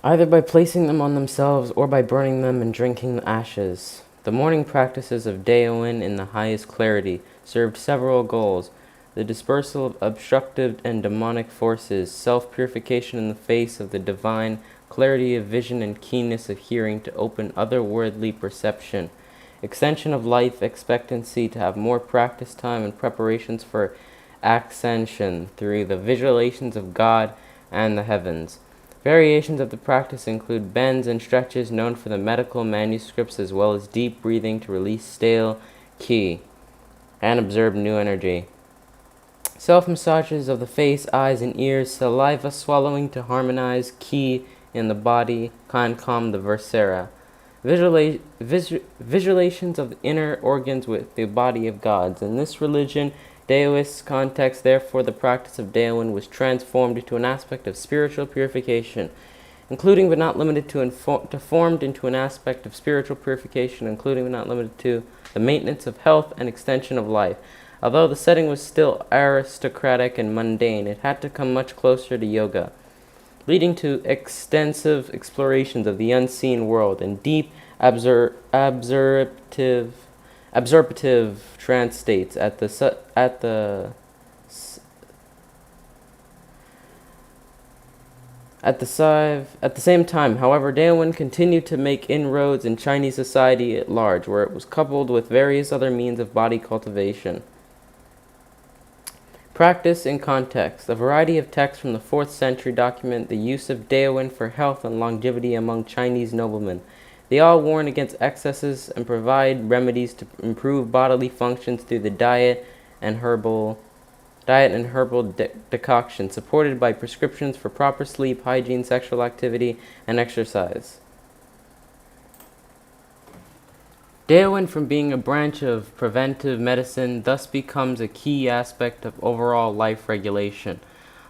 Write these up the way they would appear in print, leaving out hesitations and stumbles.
either by placing them on themselves or by burning them and drinking the ashes. The morning practices of Daoin in the highest clarity served several goals: the dispersal of obstructive and demonic forces, self-purification in the face of the divine, clarity of vision and keenness of hearing to open otherworldly perception, extension of life expectancy to have more practice time and preparations for ascension through the visualizations of God and the heavens. Variations of the practice include bends and stretches known for the medical manuscripts, as well as deep breathing to release stale qi and absorb new energy. Self-massages of the face, eyes, and ears, saliva swallowing to harmonize qi in the body can calm the viscera. Visualizations of the inner organs with the body of gods. In this religion, Daoist context, therefore, the practice of Daoin was transformed into an aspect of spiritual purification, including but not limited to, formed into an aspect of spiritual purification, including but not limited to the maintenance of health and extension of life. Although the setting was still aristocratic and mundane, it had to come much closer to yoga, leading to extensive explorations of the unseen world and deep absorptive trance states. At the same time, however, Daoin continued to make inroads in Chinese society at large, where it was coupled with various other means of body cultivation. Practice in context. A variety of texts from the 4th century document the use of Daoin for health and longevity among Chinese noblemen. They all warn against excesses and provide remedies to improve bodily functions through the diet and herbal decoction, supported by prescriptions for proper sleep, hygiene, sexual activity, and exercise. Daoin, from being a branch of preventive medicine, thus becomes a key aspect of overall life regulation.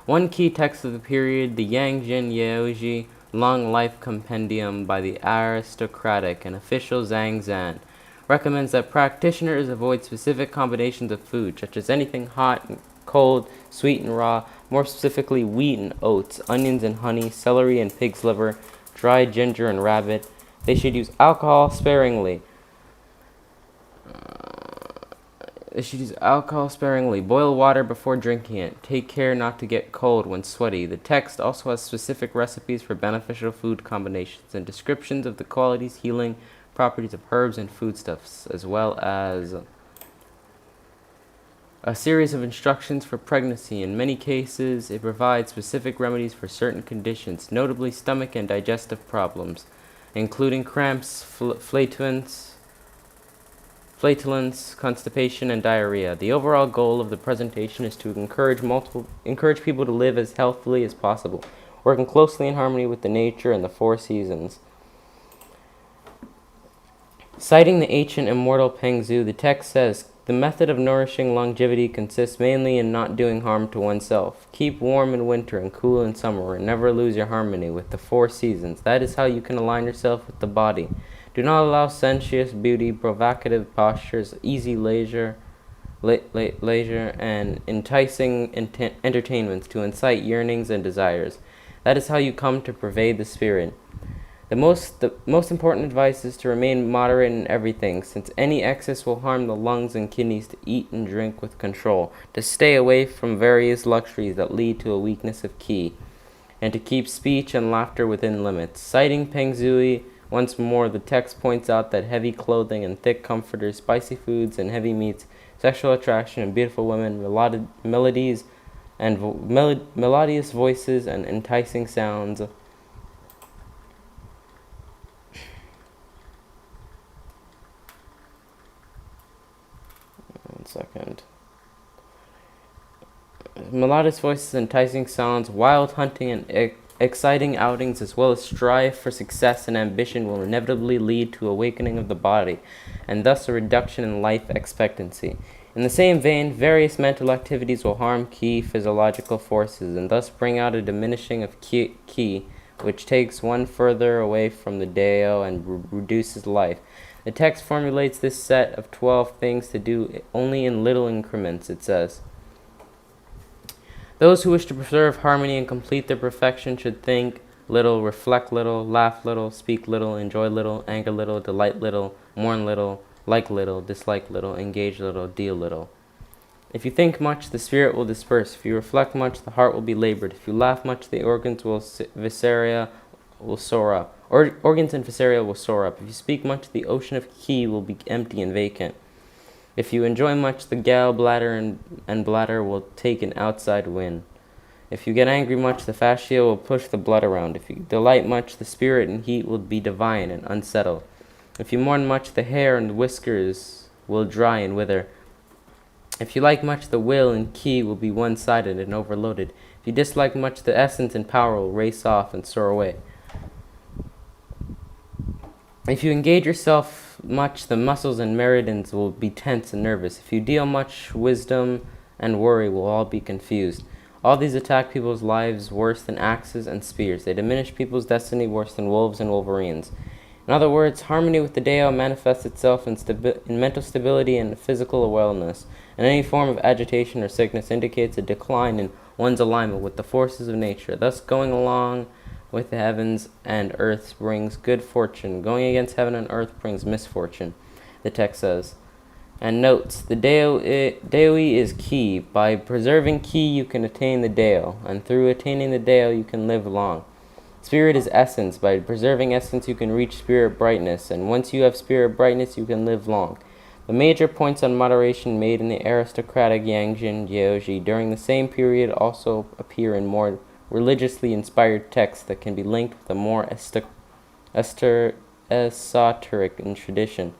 One key text of the period, the Yangjin Yaoji Long Life Compendium by the aristocratic and official Zhang Zan, recommends that practitioners avoid specific combinations of food, such as anything hot and cold, sweet and raw, more specifically wheat and oats, onions and honey, celery and pig's liver, dried ginger and rabbit. They should use alcohol sparingly. Boil water before drinking it. Take care not to get cold when sweaty. The text also has specific recipes for beneficial food combinations and descriptions of the qualities, healing properties of herbs and foodstuffs, as well as a series of instructions for pregnancy. In many cases, it provides specific remedies for certain conditions, notably stomach and digestive problems, including cramps, flatulence, constipation, and diarrhea. The overall goal of the presentation is to encourage people to live as healthily as possible, working closely in harmony with the nature and the 4 seasons. Citing the ancient immortal Peng Zhu, the text says, "The method of nourishing longevity consists mainly in not doing harm to oneself. Keep warm in winter and cool in summer, and never lose your harmony with the 4 seasons. That is how you can align yourself with the body. Do not allow sensuous beauty, provocative postures, easy leisure, and enticing entertainments to incite yearnings and desires. That is how you come to pervade the spirit. The most important advice is to remain moderate in everything, since any excess will harm the lungs and kidneys. To eat and drink with control, to stay away from various luxuries that lead to a weakness of qi, and to keep speech and laughter within limits." Citing Peng Zhui once more, the text points out that heavy clothing and thick comforters, spicy foods and heavy meats, sexual attraction and beautiful women, melodious voices and enticing sounds, melodious voices, enticing sounds, wild hunting, and exciting outings, as well as strive for success and ambition, will inevitably lead to awakening of the body, and thus a reduction in life expectancy. In the same vein, various mental activities will harm qi physiological forces, and thus bring out a diminishing of qi, which takes one further away from the Dao and reduces life. The text formulates this set of 12 things to do only in little increments. It says, "Those who wish to preserve harmony and complete their perfection should think little, reflect little, laugh little, speak little, enjoy little, anger little, delight little, mourn little, like little, dislike little, engage little, deal little. If you think much, the spirit will disperse. If you reflect much, the heart will be labored. If you laugh much, the organs will soar up. Organs and viscera will soar up. If you speak much, the ocean of ki will be empty and vacant. If you enjoy much, the gallbladder and bladder will take an outside wind. If you get angry much, the fascia will push the blood around. If you delight much, the spirit and heat will be divine and unsettled. If you mourn much, the hair and whiskers will dry and wither. If you like much, the will and ki will be one-sided and overloaded. If you dislike much, the essence and power will race off and soar away. If you engage yourself much, the muscles and meridians will be tense and nervous. If you deal much, wisdom and worry will all be confused. All these attack people's lives worse than axes and spears. They diminish people's destiny worse than wolves and wolverines. In other words, harmony with the Dao manifests itself in mental stability and physical wellness, and any form of agitation or sickness indicates a decline in one's alignment with the forces of nature. Thus, going along with the heavens and earth brings good fortune. Going against heaven and earth brings misfortune, the text says. And notes, the Dao is ki. By preserving ki, you can attain the Dao, and through attaining the Dao, you can live long. Spirit is essence. By preserving essence, you can reach spirit brightness, and once you have spirit brightness, you can live long. The major points on moderation made in the aristocratic Yangjin Jiaoji during the same period also appear in more religiously inspired texts that can be linked with a more esoteric tradition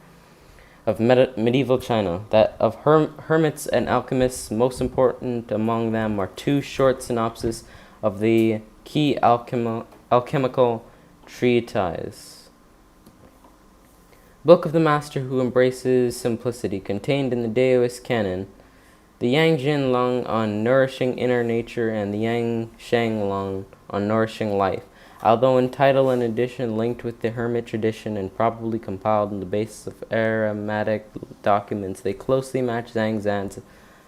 of medieval China, that of hermits and alchemists. Most important among them are two short synopses of the key alchemical treatise. Book of the Master who embraces simplicity, contained in the Daoist canon, the Yangjin Lung on nourishing inner nature, and the Yang Sheng Lung on nourishing life. Although in title and edition linked with the hermit tradition and probably compiled on the basis of Aramaic documents, they closely match Zhang Zan's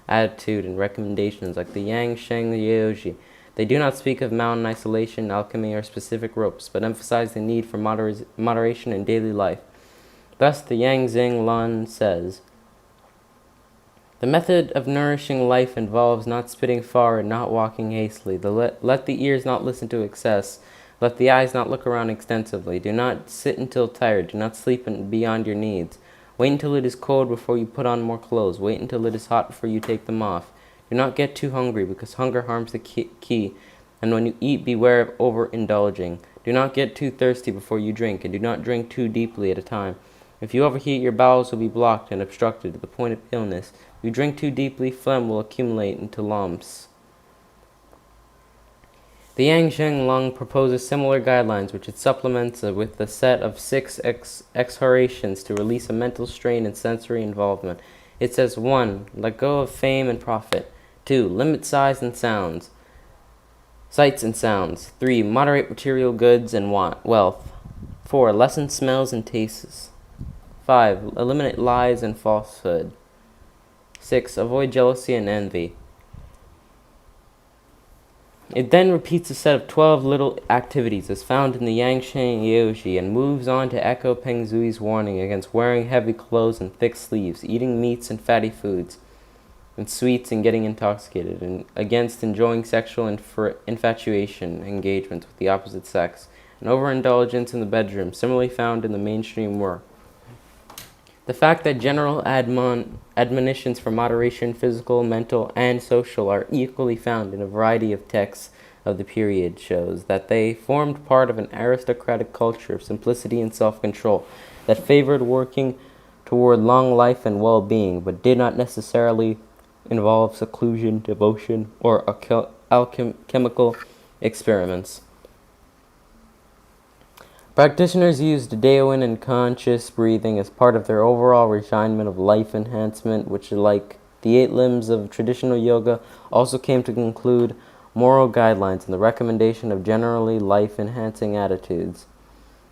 attitude and recommendations, like the Yang Sheng Yoji. They do not speak of mountain isolation, alchemy, or specific ropes, but emphasize the need for moderation in daily life. Thus, the Yang Xing Lun says, the method of nourishing life involves not spitting far and not walking hastily. Let the ears not listen to excess. Let the eyes not look around extensively. Do not sit until tired. Do not sleep beyond your needs. Wait until it is cold before you put on more clothes. Wait until it is hot before you take them off. Do not get too hungry, because hunger harms the ki, and when you eat, beware of overindulging. Do not get too thirsty before you drink, and do not drink too deeply at a time. If you overheat, your bowels will be blocked and obstructed to the point of illness. If you drink too deeply, phlegm will accumulate into lumps. The Yang Sheng Lung proposes similar guidelines, which it supplements with a set of 6 exhortations to release a mental strain and sensory involvement. It says, 1. Let go of fame and profit. 2. Limit sights and sounds. 3. Moderate material goods and wealth. 4. Lessen smells and tastes. 5. Eliminate lies and falsehood. 6. Avoid jealousy and envy. It then repeats a set of 12 little activities as found in the Yangshan Yoji, and moves on to echo Peng Zui's warning against wearing heavy clothes and thick sleeves, eating meats and fatty foods, and sweets and getting intoxicated, and against enjoying sexual infatuation engagements with the opposite sex, and overindulgence in the bedroom, similarly found in the mainstream work. The fact that general admonitions for moderation, physical, mental, and social, are equally found in a variety of texts of the period shows that they formed part of an aristocratic culture of simplicity and self-control that favored working toward long life and well-being, but did not necessarily involve seclusion, devotion, or alchemical experiments. Practitioners used Daoin and conscious breathing as part of their overall refinement of life enhancement, which, like the 8 limbs of traditional yoga, also came to include moral guidelines and the recommendation of generally life-enhancing attitudes.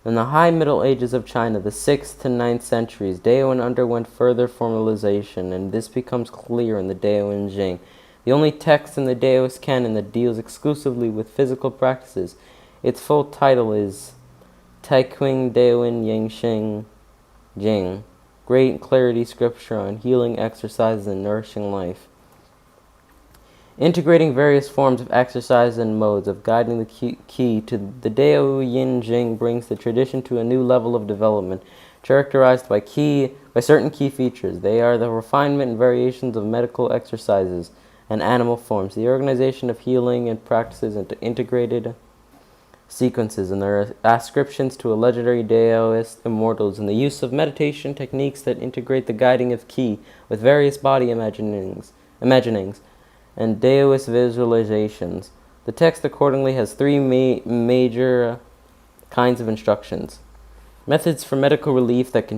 In the high Middle Ages of China, the 6th to 9th centuries, Daoin underwent further formalization, and this becomes clear in the Daoin Jing, the only text in the Daoist canon that deals exclusively with physical practices. Its full title is Taekwing Daewin Yangsheng Jing, Great Clarity Scripture on Healing Exercises and Nourishing Life. Integrating various forms of exercise and modes of guiding the ki to the Dao Yin Jing brings the tradition to a new level of development, characterized by certain key features. They are the refinement and variations of medical exercises and animal forms, the organization of healing and practices into integrated sequences, and their ascriptions to a legendary Daoist immortals, and the use of meditation techniques that integrate the guiding of ki with various body imaginings and Daoist visualizations. The text accordingly has three major kinds of instructions. Methods for medical relief that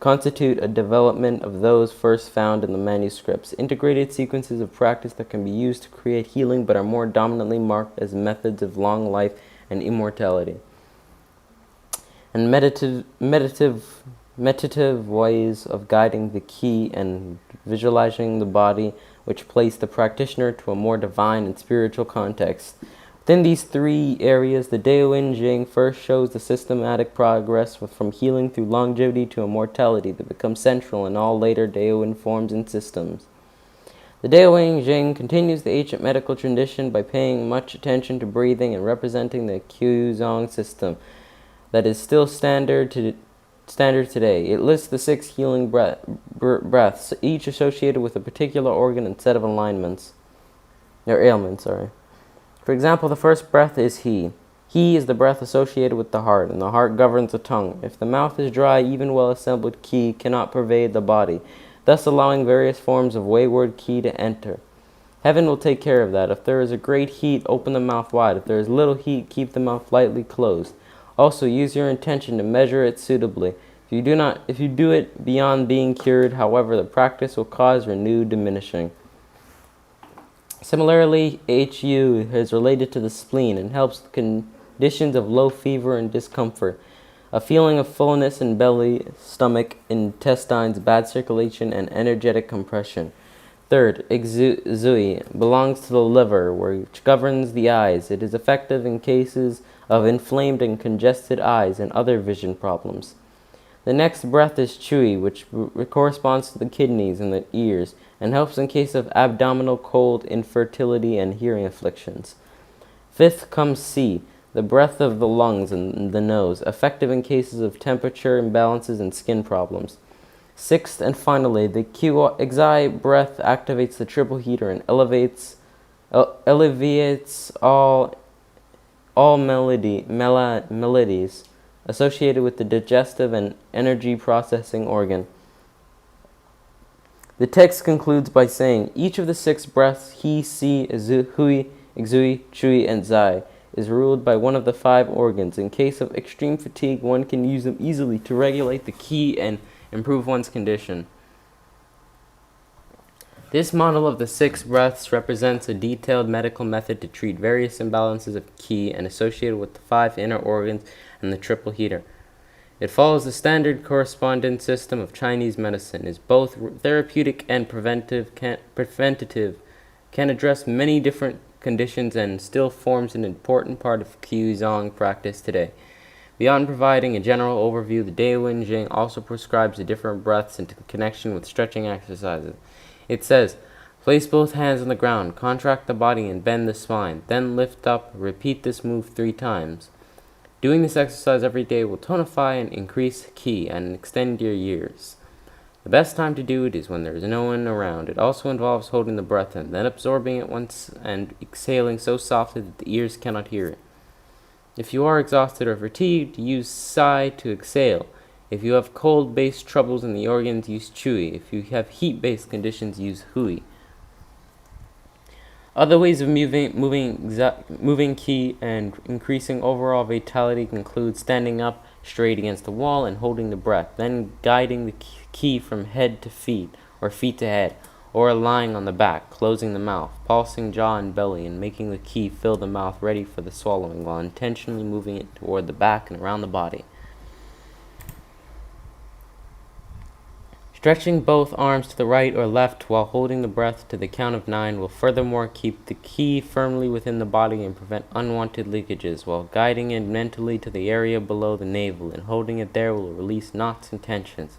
constitute a development of those first found in the manuscripts. Integrated sequences of practice that can be used to create healing but are more dominantly marked as methods of long life and immortality. And meditative ways of guiding the ki and visualizing the body, which place the practitioner to a more divine and spiritual context. Within these three areas, the Daoyin Jing first shows the systematic progress from healing through longevity to immortality that becomes central in all later Daoyin forms and systems. The Daoyin Jing continues the ancient medical tradition by paying much attention to breathing and representing the Qigong system that is still standard today. It lists the 6 healing breaths, each associated with a particular organ and set of ailments. For example, the first breath is He. He is the breath associated with the heart, and the heart governs the tongue. If the mouth is dry, even well-assembled ki cannot pervade the body, thus allowing various forms of wayward ki to enter. Heaven will take care of that. If there is a great heat, open the mouth wide. If there is little heat, keep the mouth lightly closed. Also, use your intention to measure it suitably. If you do it beyond being cured, however, the practice will cause renewed diminishing. Similarly, HU is related to the spleen and helps conditions of low fever and discomfort, a feeling of fullness in belly, stomach, intestines, bad circulation, and energetic compression. Third, Zui belongs to the liver, which governs the eyes. It is effective in cases of inflamed and congested eyes and other vision problems. The next breath is Chui, which corresponds to the kidneys and the ears, and helps in case of abdominal cold, infertility, and hearing afflictions. Fifth comes Si, the breath of the lungs and the nose, effective in cases of temperature imbalances and skin problems. Sixth and finally, the Qi breath activates the triple heater and alleviates all maladies associated with the digestive and energy processing organ. The text concludes by saying, each of the 6 breaths, He, Si, Hui, Xui, Chui, and Zai, is ruled by one of the 5 organs. In case of extreme fatigue, one can use them easily to regulate the ki and improve one's condition. This model of the 6 breaths represents a detailed medical method to treat various imbalances of ki and associated with the 5 inner organs and the triple heater. It follows the standard correspondence system of Chinese medicine, is both therapeutic and preventative, can address many different conditions, and still forms an important part of Qigong practice today. Beyond providing a general overview, the Daoyin Jing also prescribes the different breaths into connection with stretching exercises. It says, place both hands on the ground, contract the body and bend the spine, then lift up, repeat this move 3 times. Doing this exercise every day will tonify and increase ki and extend your years. The best time to do it is when there is no one around. It also involves holding the breath in, then absorbing it once and exhaling so softly that the ears cannot hear it. If you are exhausted or fatigued, use Sai to exhale. If you have cold-based troubles in the organs, use Chui. If you have heat-based conditions, use Hui. Other ways of moving ki and increasing overall vitality include standing up straight against the wall and holding the breath, then guiding the ki from head to feet, or feet to head, or lying on the back, closing the mouth, pulsing jaw and belly, and making the ki fill the mouth ready for the swallowing while intentionally moving it toward the back and around the body. Stretching both arms to the right or left while holding the breath to the count of 9 will furthermore keep the ki firmly within the body and prevent unwanted leakages, while guiding it mentally to the area below the navel, and holding it there will release knots and tensions.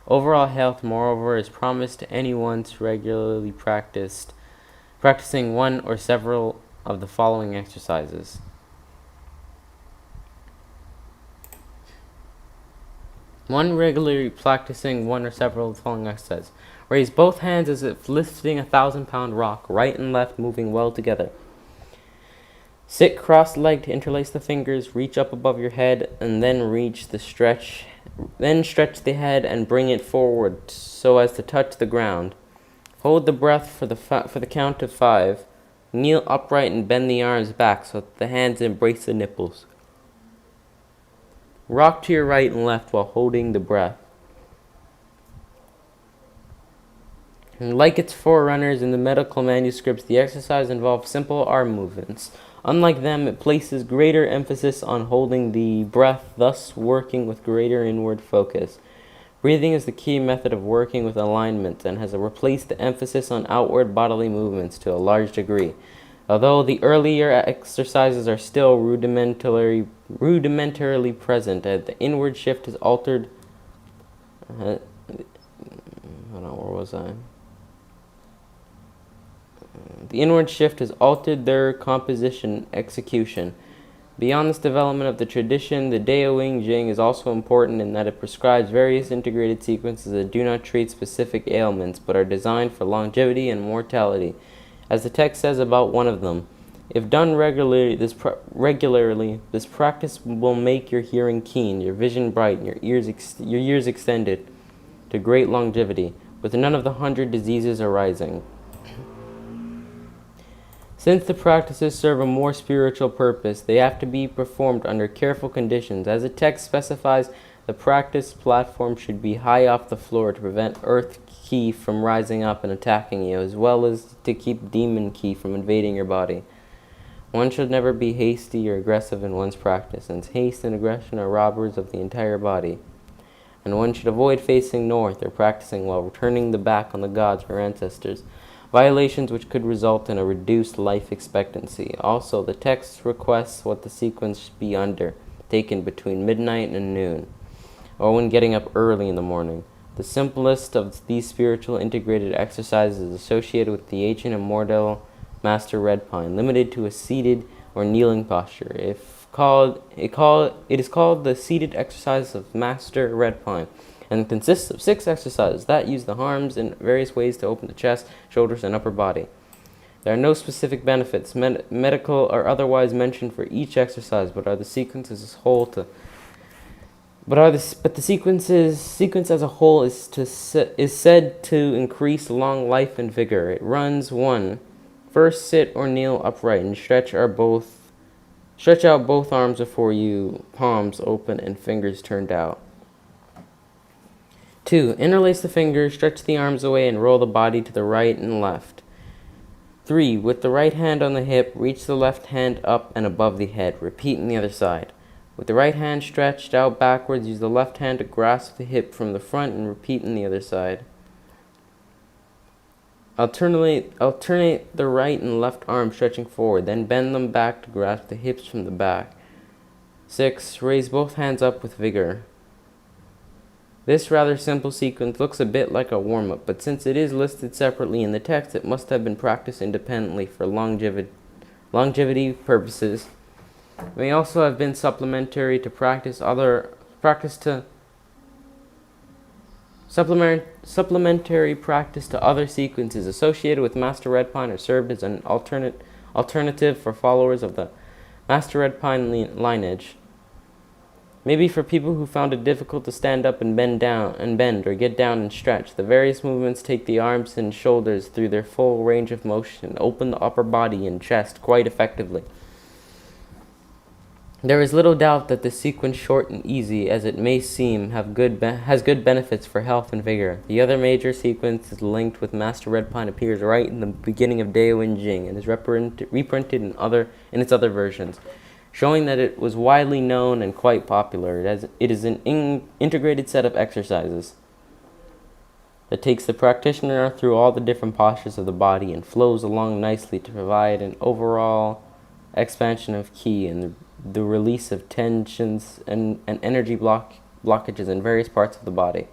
Overall health, moreover, is promised to anyone regularly practicing one or several of the following exercises. One, regularly practicing one or several of the following exercises. Raise both hands as if lifting a 1,000-pound rock, right and left moving well together. Sit cross-legged to interlace the fingers, reach up above your head, and then stretch the head and bring it forward so as to touch the ground. Hold the breath for the count of 5. Kneel upright and bend the arms back so that the hands embrace the nipples. Rock to your right and left while holding the breath. And like its forerunners in the medical manuscripts, the exercise involves simple arm movements. Unlike them, it places greater emphasis on holding the breath, thus working with greater inward focus. Breathing is the key method of working with alignment and has replaced the emphasis on outward bodily movements to a large degree. Although the earlier exercises are still rudimentarily present, the inward shift has altered. Where was I? The inward shift has altered their composition execution. Beyond this development of the tradition, the Dao Wing Jing is also important in that it prescribes various integrated sequences that do not treat specific ailments, but are designed for longevity and mortality. As the text says about one of them, if done regularly, this practice will make your hearing keen, your vision bright, and your years extended to great longevity, with none of the 100 diseases arising. Since the practices serve a more spiritual purpose, they have to be performed under careful conditions. As the text specifies, the practice platform should be high off the floor to prevent earth ki from rising up and attacking you, as well as to keep demon ki from invading your body. One should never be hasty or aggressive in one's practice, since haste and aggression are robbers of the entire body. And one should avoid facing north or practicing while turning the back on the gods or ancestors, violations which could result in a reduced life expectancy. Also, the text requests what the sequence should be undertaken between midnight and noon, or when getting up early in the morning. The simplest of these spiritual integrated exercises is associated with the ancient immortal Master Red Pine, limited to a seated or kneeling posture. It is called the seated exercise of Master Red Pine, and consists of 6 exercises that use the arms in various ways to open the chest, shoulders, and upper body. There are no specific benefits, medical or otherwise, mentioned for each exercise, but the sequence as a whole is said to increase long life and vigor. It runs 1. First, sit or kneel upright and stretch out both arms before you, palms open and fingers turned out. 2. Interlace the fingers, stretch the arms away, and roll the body to the right and left. 3. With the right hand on the hip, reach the left hand up and above the head. Repeat on the other side. With the right hand stretched out backwards, use the left hand to grasp the hip from the front and repeat on the other side. Alternate the right and left arm stretching forward, then bend them back to grasp the hips from the back. 6. Raise both hands up with vigor. This rather simple sequence looks a bit like a warm-up, but since it is listed separately in the text, it must have been practiced independently for longevity purposes. It may also have been supplementary practice to other sequences associated with Master Red Pine, or served as an alternative for followers of the Master Red Pine lineage. Maybe for people who found it difficult to stand up and bend or get down and stretch. The various movements take the arms and shoulders through their full range of motion, open the upper body and chest quite effectively. There is little doubt that this sequence, short and easy as it may seem, has good benefits for health and vigor. The other major sequence is linked with Master Red Pine, appears right in the beginning of Dao Wing Jing and is reprinted in its other versions, showing that it was widely known and quite popular. It is an integrated set of exercises. that takes the practitioner through all the different postures of the body and flows along nicely to provide an overall expansion of ki and the release of tensions and energy blockages in various parts of the body.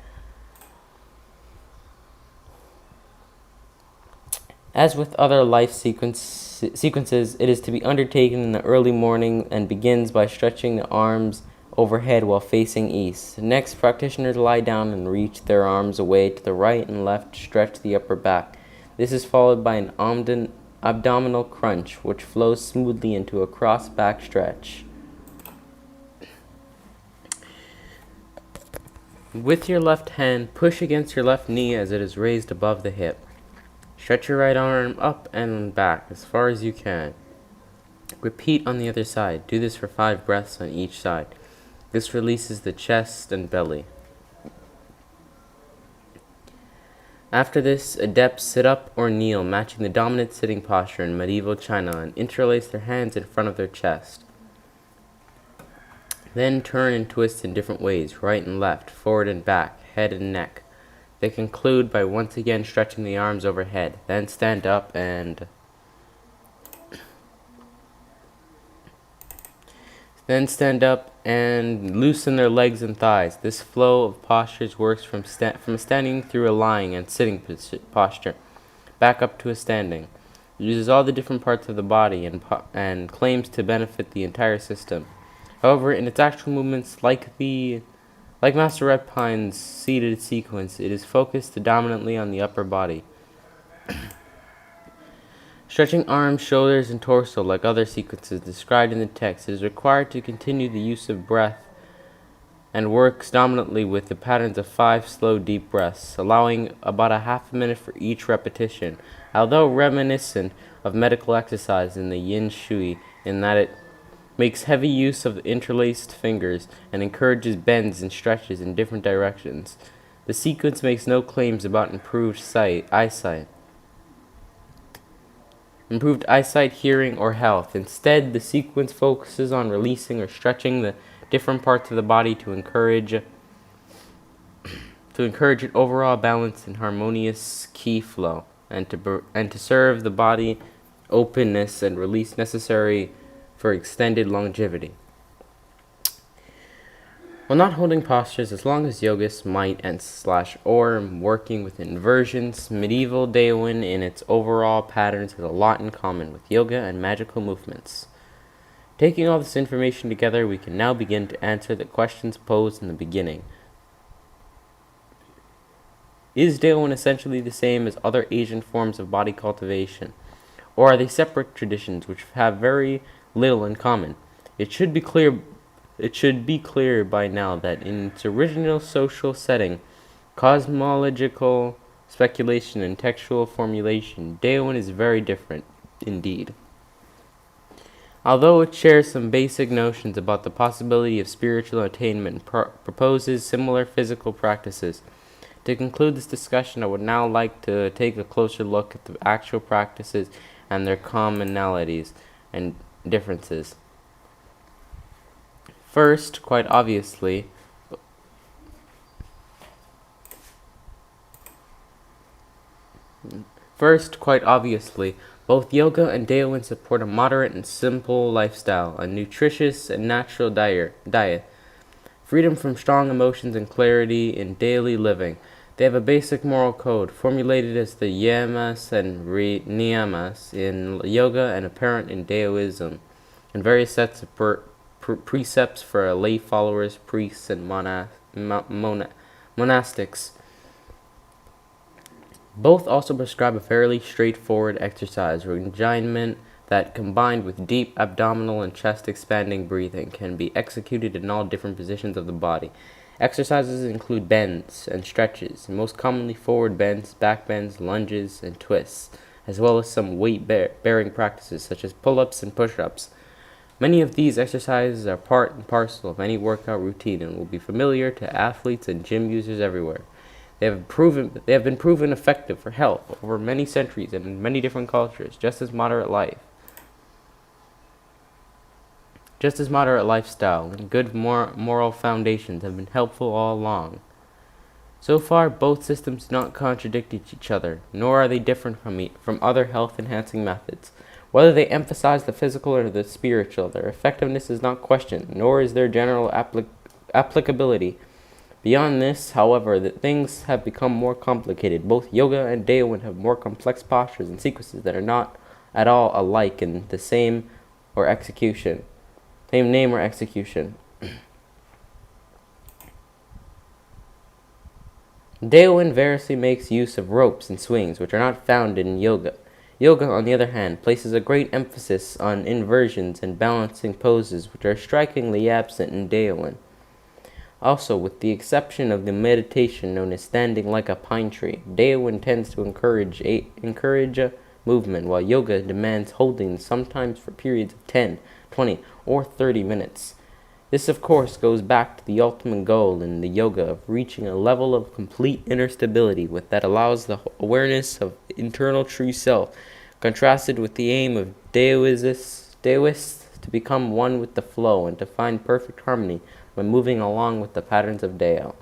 As with other life sequences, it is to be undertaken in the early morning and begins by stretching the arms overhead while facing east. Next, practitioners lie down and reach their arms away to the right and left to stretch the upper back. This is followed by an abdominal crunch, which flows smoothly into a cross back stretch. With your left hand, push against your left knee as it is raised above the hip. Stretch your right arm up and back as far as you can. Repeat on the other side. Do this for 5 breaths on each side. This releases the chest and belly. After this, adepts sit up or kneel, matching the dominant sitting posture in medieval China, and interlace their hands in front of their chest. Then turn and twist in different ways, right and left, forward and back, head and neck. They conclude by once again stretching the arms overhead. Then stand up and loosen their legs and thighs. This flow of postures works from standing through a lying and sitting posture, back up to a standing. It uses all the different parts of the body and claims to benefit the entire system. However, in its actual movements, like Master Repine's seated sequence, it is focused predominantly on the upper body. Stretching arms, shoulders, and torso like other sequences described in the text, it is required to continue the use of breath and works dominantly with the patterns of 5 slow, deep breaths, allowing about a half a minute for each repetition. Although reminiscent of medical exercise in the Yin Shui, in that it makes heavy use of the interlaced fingers and encourages bends and stretches in different directions. The sequence makes no claims about improved eyesight, hearing, or health. Instead, the sequence focuses on releasing or stretching the different parts of the body to encourage an overall balanced and harmonious ki flow, and to serve the body openness and release necessary for extended longevity. While not holding postures, as long as yogists might or working with inversions, medieval Daoyin in its overall patterns has a lot in common with yoga and magical movements. Taking all this information together, we can now begin to answer the questions posed in the beginning. Is Daoyin essentially the same as other Asian forms of body cultivation, or are they separate traditions which have very little in common? It should be clear by now that in its original social setting, cosmological speculation and textual formulation, Daoyin is very different indeed. Although it shares some basic notions about the possibility of spiritual attainment, proposes similar physical practices. To conclude this discussion, I would now like to take a closer look at the actual practices and their commonalities and differences. First, quite obviously, both yoga and Daoyin support a moderate and simple lifestyle, a nutritious and natural diet, freedom from strong emotions and clarity in daily living. They have a basic moral code, formulated as the yamas and niyamas in yoga and apparent in Daoism, and various sets of precepts for lay followers, priests, and monastics. Both also prescribe a fairly straightforward exercise regimen that, combined with deep abdominal and chest expanding breathing, can be executed in all different positions of the body. Exercises include bends and stretches, most commonly forward bends, back bends, lunges, and twists, as well as some weight-bearing practices such as pull-ups and push-ups. Many of these exercises are part and parcel of any workout routine and will be familiar to athletes and gym users everywhere. They have been proven effective for health over many centuries and in many different cultures, just as moderate lifestyle and good moral foundations have been helpful all along. So far, both systems do not contradict each other, nor are they different from other health-enhancing methods. Whether they emphasize the physical or the spiritual, their effectiveness is not questioned, nor is their general applicability. Beyond this, however, that things have become more complicated. Both yoga and Daoin have more complex postures and sequences that are not at all alike in the same name or execution. Daoin variously makes use of ropes and swings, which are not found in yoga. Yoga, on the other hand, places a great emphasis on inversions and balancing poses, which are strikingly absent in Daoin. Also, with the exception of the meditation known as standing like a pine tree, Daoin tends to encourage movement, while yoga demands holding, sometimes for periods of 10, 20, or 30 minutes. This, of course, goes back to the ultimate goal in the yoga of reaching a level of complete inner stability that allows the awareness of internal true self, contrasted with the aim of Daoists to become one with the flow and to find perfect harmony when moving along with the patterns of Dao.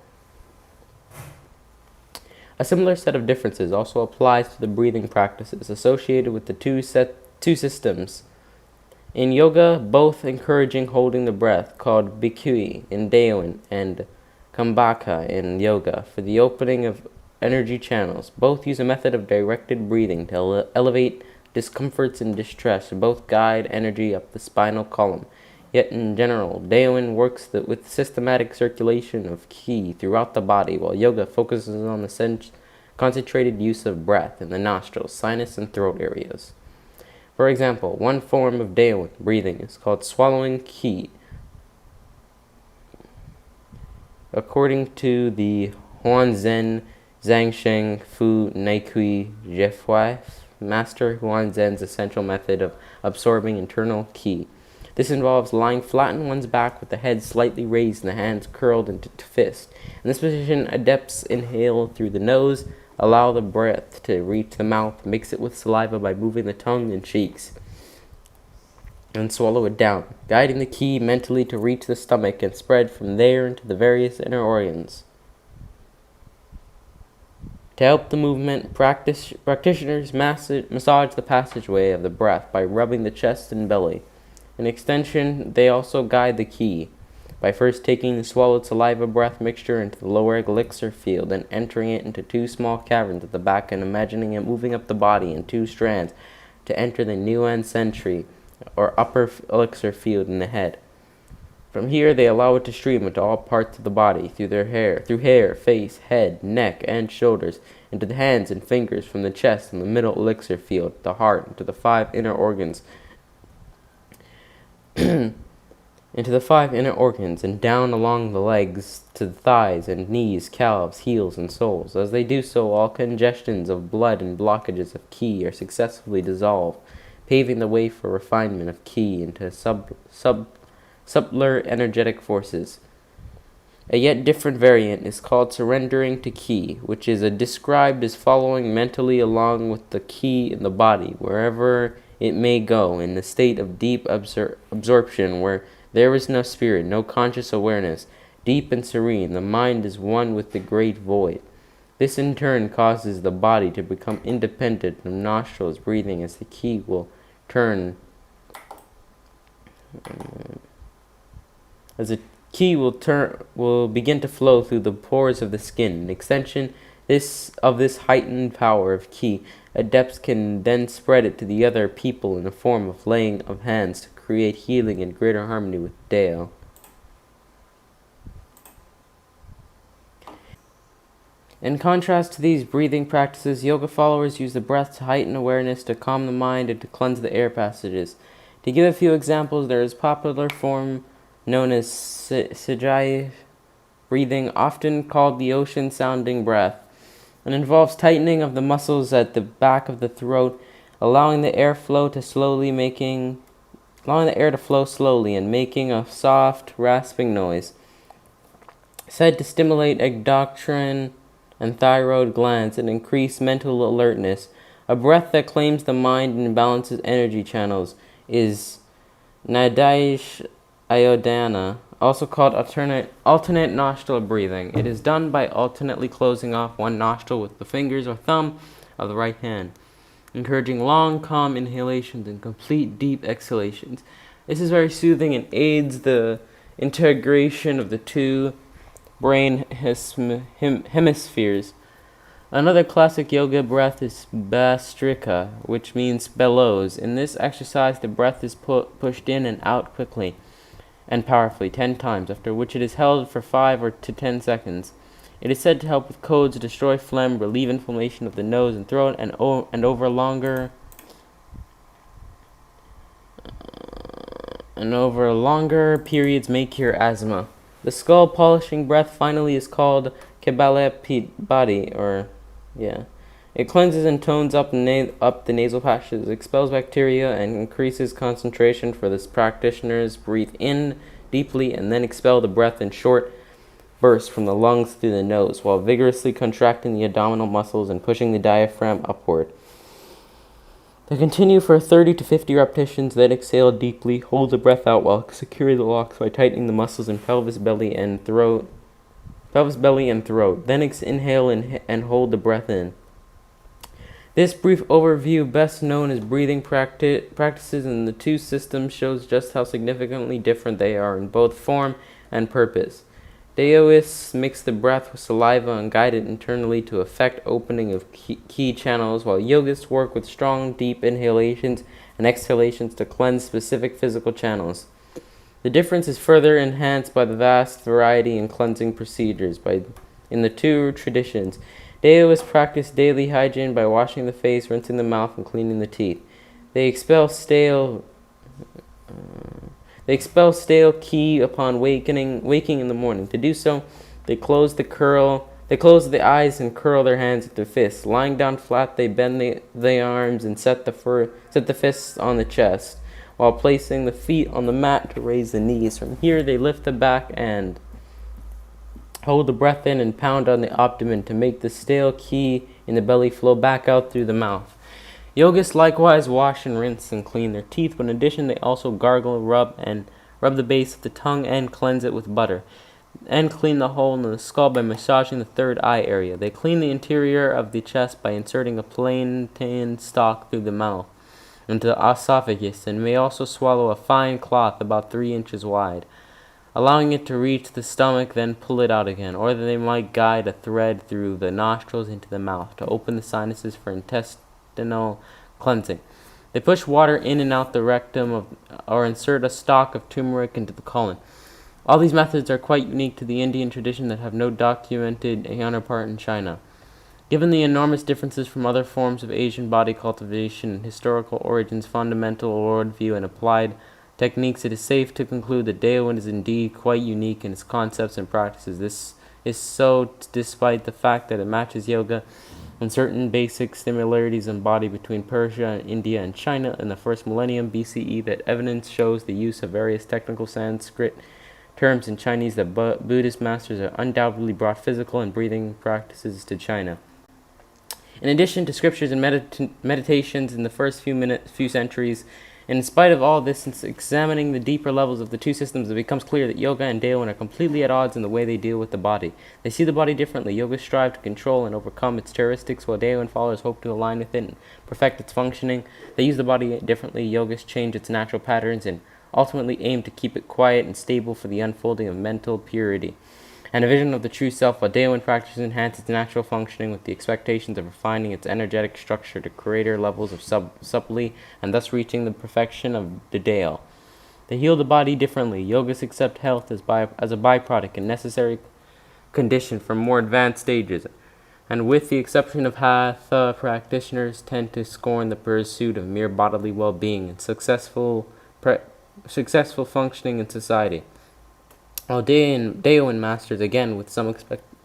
A similar set of differences also applies to the breathing practices associated with the two systems. In yoga, both encouraging holding the breath, called bhikkhui in Daoin and kambaka in yoga, for the opening of energy channels. Both use a method of directed breathing to elevate discomforts and distress, both guide energy up the spinal column. Yet in general, Daoin works with systematic circulation of qi throughout the body, while yoga focuses on the concentrated use of breath in the nostrils, sinus, and throat areas. For example, one form of Daoin breathing is called swallowing qi. According to the Huanzhen Zhangsheng Fu Neikui Zhefui, Master Huanzhen's essential method of absorbing internal qi. This involves lying flat on one's back with the head slightly raised and the hands curled into fist. In this position, adepts inhale through the nose, allow the breath to reach the mouth, mix it with saliva by moving the tongue and cheeks, and swallow it down, guiding the qi mentally to reach the stomach and spread from there into the various inner organs. To help the movement, practitioners massage the passageway of the breath by rubbing the chest and belly. In extension, they also guide the qi by first taking the swallowed saliva breath mixture into the lower elixir field and entering it into two small caverns at the back and imagining it moving up the body in two strands to enter the nuan century or upper elixir field in the head. From here, they allow it to stream into all parts of the body, through hair, face, head, neck, and shoulders, into the hands and fingers, from the chest and the middle elixir field, the heart, into the five inner organs, and down along the legs to the thighs and knees, calves, heels, and soles. As they do so, all congestions of blood and blockages of qi are successfully dissolved, paving the way for refinement of qi into subtler energetic forces. A yet different variant is called surrendering to qi, which is described as following mentally along with the qi in the body, wherever it may go, in the state of deep absorption where there is no spirit, no conscious awareness. Deep and serene, the mind is one with the great void. This in turn causes the body to become independent of nostrils breathing as the qi will will begin to flow through the pores of the skin. An extension of this heightened power of qi, adepts can then spread it to the other people in the form of laying of hands to create healing and greater harmony with Dao. In contrast to these breathing practices, yoga followers use the breath to heighten awareness, to calm the mind, and to cleanse the air passages. To give a few examples, there is a popular form known as Sajai breathing, often called the ocean-sounding breath, and involves tightening of the muscles at the back of the throat, allowing the air to flow slowly and making a soft, rasping noise. Said to stimulate endocrine and thyroid glands and increase mental alertness. A breath that claims the mind and balances energy channels is Nadaish Ayodhana, also called alternate nostril breathing. It is done by alternately closing off one nostril with the fingers or thumb of the right hand, encouraging long, calm inhalations and complete deep exhalations. This is very soothing and aids the integration of the two brain hemispheres. Another classic yoga breath is Bhastrika, which means bellows. In this exercise, the breath is pushed in and out quickly and powerfully 10 times, after which it is held for 5 or to 10 seconds. It is said to help with colds, destroy phlegm, relieve inflammation of the nose and throat, and over longer periods may cure asthma. The skull polishing breath finally is called Kapalabhati, It cleanses and tones up the nasal passages, expels bacteria, and increases concentration for the practitioners. Breathe in deeply and then expel the breath in short bursts from the lungs through the nose, while vigorously contracting the abdominal muscles and pushing the diaphragm upward. They continue for 30 to 50 repetitions, then exhale deeply, hold the breath out while secure the locks by tightening the muscles in pelvis, belly, and throat. Then inhale and hold the breath in. This brief overview, best known as breathing practices in the two systems, shows just how significantly different they are in both form and purpose. Taoists mix the breath with saliva and guide it internally to effect opening of key channels, while yogists work with strong, deep inhalations and exhalations to cleanse specific physical channels. The difference is further enhanced by the vast variety in cleansing procedures in the two traditions. Taoists practice daily hygiene by washing the face, rinsing the mouth, and cleaning the teeth. They expel stale qi upon waking in the morning. To do so, they close the eyes and curl their hands into fists. Lying down flat, they bend the arms and set the fists on the chest, while placing the feet on the mat to raise the knees. From here, they lift the back and hold the breath in and pound on the abdomen to make the stale qi in the belly flow back out through the mouth. Yogists likewise wash and rinse and clean their teeth, but in addition they also gargle, rub the base of the tongue and cleanse it with butter, and clean the hole in the skull by massaging the third eye area. They clean the interior of the chest by inserting a plantain stalk through the mouth into the esophagus, and may also swallow a fine cloth about 3 inches wide, allowing it to reach the stomach, then pull it out again. Or they might guide a thread through the nostrils into the mouth to open the sinuses for intestinal cleansing. They push water in and out the rectum or insert a stalk of turmeric into the colon. All these methods are quite unique to the Indian tradition that have no documented counterpart in China. Given the enormous differences from other forms of Asian body cultivation and historical origins, fundamental worldview, and applied techniques, it is safe to conclude that Daoyin is indeed quite unique in its concepts and practices. This is so despite the fact that it matches yoga and certain basic similarities in body between Persia and India and China in the first millennium BCE, that evidence shows the use of various technical Sanskrit terms in Chinese, that Buddhist masters have undoubtedly brought physical and breathing practices to China. In addition to scriptures and meditations in the first few centuries, and in spite of all this, since examining the deeper levels of the two systems, it becomes clear that yoga and Daoyin are completely at odds in the way they deal with the body. They see the body differently. Yoga strive to control and overcome its characteristics, while Daoyin followers hope to align with it and perfect its functioning. They use the body differently. Yogas change its natural patterns and ultimately aim to keep it quiet and stable for the unfolding of mental purity and a vision of the true self, while Daoyin practices enhance its natural functioning with the expectations of refining its energetic structure to greater levels of subtlety and thus reaching the perfection of the Dao. They heal the body differently. Yogas accept health as a byproduct and necessary condition for more advanced stages, and with the exception of Hatha practitioners, tend to scorn the pursuit of mere bodily well-being and successful functioning in society. While Daoyin masters, again with some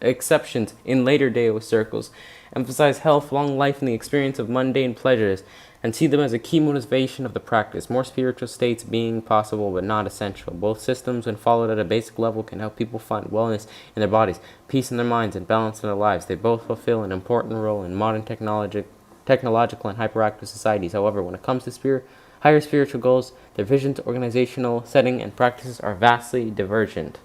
exceptions in later Daoist circles, emphasize health, long life, and the experience of mundane pleasures, and see them as a key motivation of the practice, more spiritual states being possible but not essential. Both systems, when followed at a basic level, can help people find wellness in their bodies, peace in their minds, and balance in their lives. They both fulfill an important role in modern technological and hyperactive societies. However, when it comes to Higher spiritual goals, their visions, organizational setting, and practices are vastly divergent.